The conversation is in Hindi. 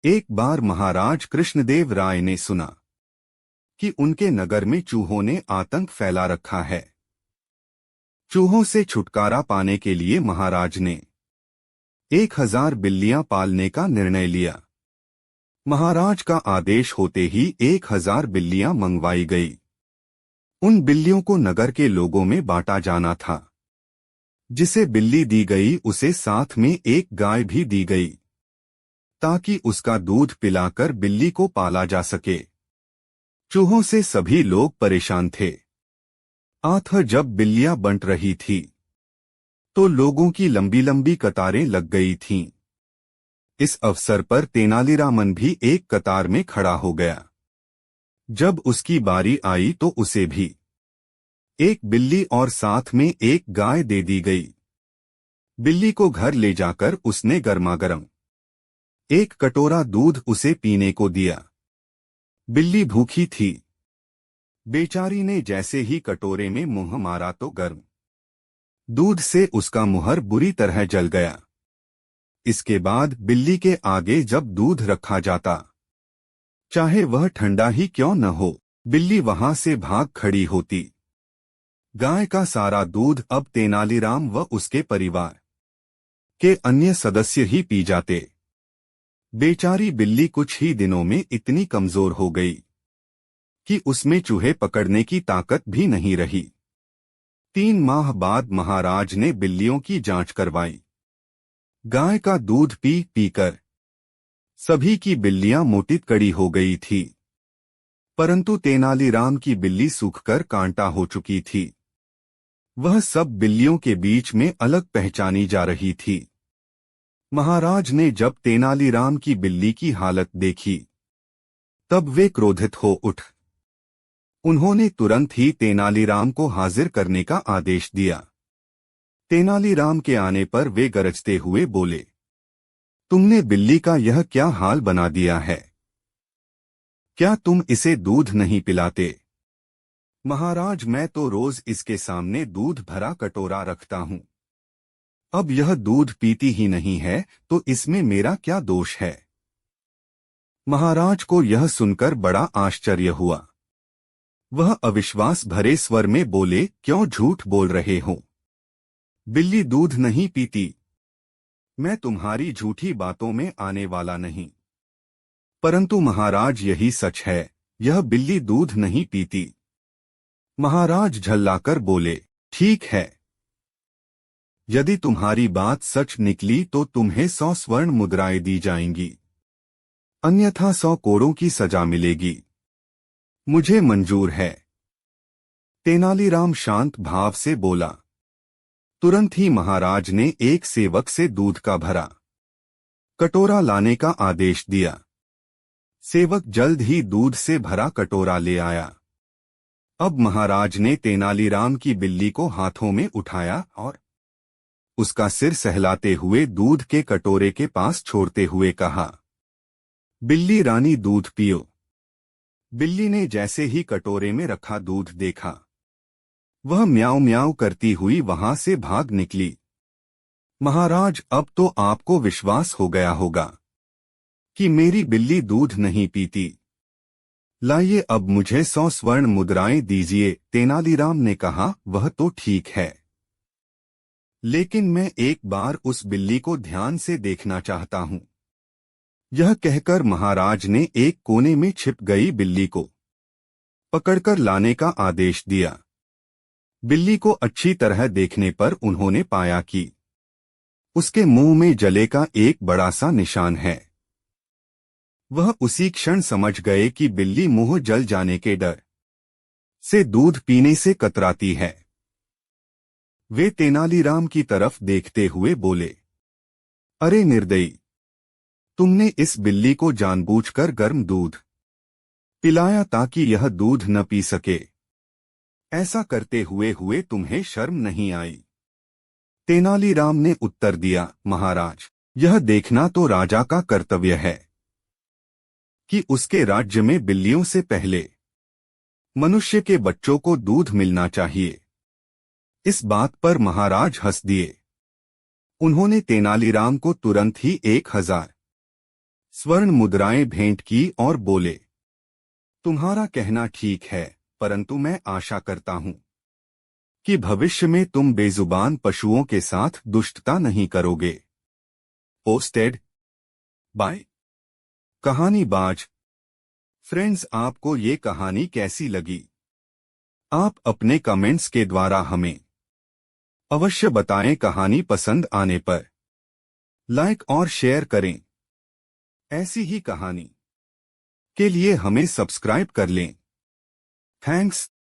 एक बार महाराज कृष्णदेव राय ने सुना कि उनके नगर में चूहों ने आतंक फैला रखा है। चूहों से छुटकारा पाने के लिए महाराज ने 1000 बिल्लियां पालने का निर्णय लिया। महाराज का आदेश होते ही 1000 बिल्लियां मंगवाई गई। उन बिल्लियों को नगर के लोगों में बांटा जाना था। जिसे बिल्ली दी गई उसे साथ में एक गाय भी दी गई, ताकि उसका दूध पिलाकर बिल्ली को पाला जा सके। चूहों से सभी लोग परेशान थे। जब बिल्लियां बंट रही थी तो लोगों की लंबी लंबी कतारें लग गई थीं। इस अवसर पर तेनालीरामन भी एक कतार में खड़ा हो गया। जब उसकी बारी आई तो उसे भी एक बिल्ली और साथ में एक गाय दे दी गई। बिल्ली को घर ले जाकर उसने गर्मागर्म एक कटोरा दूध उसे पीने को दिया। बिल्ली भूखी थी। बेचारी ने जैसे ही कटोरे में मुंह मारा तो गर्म दूध से उसका मुहर बुरी तरह जल गया। इसके बाद बिल्ली के आगे जब दूध रखा जाता, चाहे वह ठंडा ही क्यों न हो, बिल्ली वहां से भाग खड़ी होती। गाय का सारा दूध अब तेनालीराम व उसके परिवार के अन्य सदस्य ही पी जाते। बेचारी बिल्ली कुछ ही दिनों में इतनी कमजोर हो गई कि उसमें चूहे पकड़ने की ताकत भी नहीं रही। 3 माह बाद महाराज ने बिल्लियों की जांच करवाई। गाय का दूध पी पीकर सभी की बिल्लियां मोटी कड़ी हो गई थी, परंतु तेनालीराम की बिल्ली सूखकर कांटा हो चुकी थी। वह सब बिल्लियों के बीच में अलग पहचानी जा रही थी। महाराज ने जब तेनालीराम की बिल्ली की हालत देखी तब वे क्रोधित हो उठ। उन्होंने तुरंत ही तेनालीराम को हाजिर करने का आदेश दिया। तेनालीराम के आने पर वे गरजते हुए बोले, तुमने बिल्ली का यह क्या हाल बना दिया है? क्या तुम इसे दूध नहीं पिलाते? महाराज, मैं तो रोज इसके सामने दूध भरा कटोरा रखता हूँ। अब यह दूध पीती ही नहीं है तो इसमें मेरा क्या दोष है? महाराज को यह सुनकर बड़ा आश्चर्य हुआ। वह अविश्वास भरे स्वर में बोले, क्यों झूठ बोल रहे हो? बिल्ली दूध नहीं पीती। मैं तुम्हारी झूठी बातों में आने वाला नहीं। परंतु महाराज, यही सच है, यह बिल्ली दूध नहीं पीती। महाराज झल्लाकर बोले, ठीक है। यदि तुम्हारी बात सच निकली तो तुम्हें 100 स्वर्ण मुद्राएं दी जाएंगी, अन्यथा 100 कोड़ों की सजा मिलेगी। मुझे मंजूर है। तेनालीराम शांत भाव से बोला। तुरंत ही महाराज ने एक सेवक से दूध का भरा कटोरा लाने का आदेश दिया। सेवक जल्द ही दूध से भरा कटोरा ले आया। अब महाराज ने तेनालीराम की बिल्ली को हाथों में उठाया और उसका सिर सहलाते हुए दूध के कटोरे के पास छोड़ते हुए कहा, बिल्ली रानी दूध पियो। बिल्ली ने जैसे ही कटोरे में रखा दूध देखा, वह म्याऊं म्याऊं करती हुई वहां से भाग निकली। महाराज, अब तो आपको विश्वास हो गया होगा कि मेरी बिल्ली दूध नहीं पीती। लाइए अब मुझे 100 स्वर्ण मुद्राएं दीजिए। तेनालीराम ने कहा, वह तो ठीक है, लेकिन मैं एक बार उस बिल्ली को ध्यान से देखना चाहता हूं। यह कहकर महाराज ने एक कोने में छिप गई बिल्ली को पकड़कर लाने का आदेश दिया। बिल्ली को अच्छी तरह देखने पर उन्होंने पाया कि उसके मुंह में जले का एक बड़ा सा निशान है। वह उसी क्षण समझ गए कि बिल्ली मुंह जल जाने के डर से दूध पीने से कतराती है। वे तेनालीराम की तरफ देखते हुए बोले, अरे निर्दयी, तुमने इस बिल्ली को जानबूझकर गर्म दूध पिलाया ताकि यह दूध न पी सके। ऐसा करते हुए तुम्हें शर्म नहीं आई? तेनालीराम ने उत्तर दिया, महाराज, यह देखना तो राजा का कर्तव्य है कि उसके राज्य में बिल्लियों से पहले मनुष्य के बच्चों को दूध मिलना चाहिए। इस बात पर महाराज हंस दिए। उन्होंने तेनालीराम को तुरंत ही 1000 स्वर्ण मुद्राएं भेंट की और बोले, तुम्हारा कहना ठीक है, परंतु मैं आशा करता हूं कि भविष्य में तुम बेजुबान पशुओं के साथ दुष्टता नहीं करोगे। Posted bye कहानीबाज। फ्रेंड्स, आपको ये कहानी कैसी लगी? आप अपने कमेंट्स के द्वारा हमें अवश्य बताएं। कहानी पसंद आने पर लाइक और शेयर करें। ऐसी ही कहानी के लिए हमें सब्सक्राइब कर लें। थैंक्स।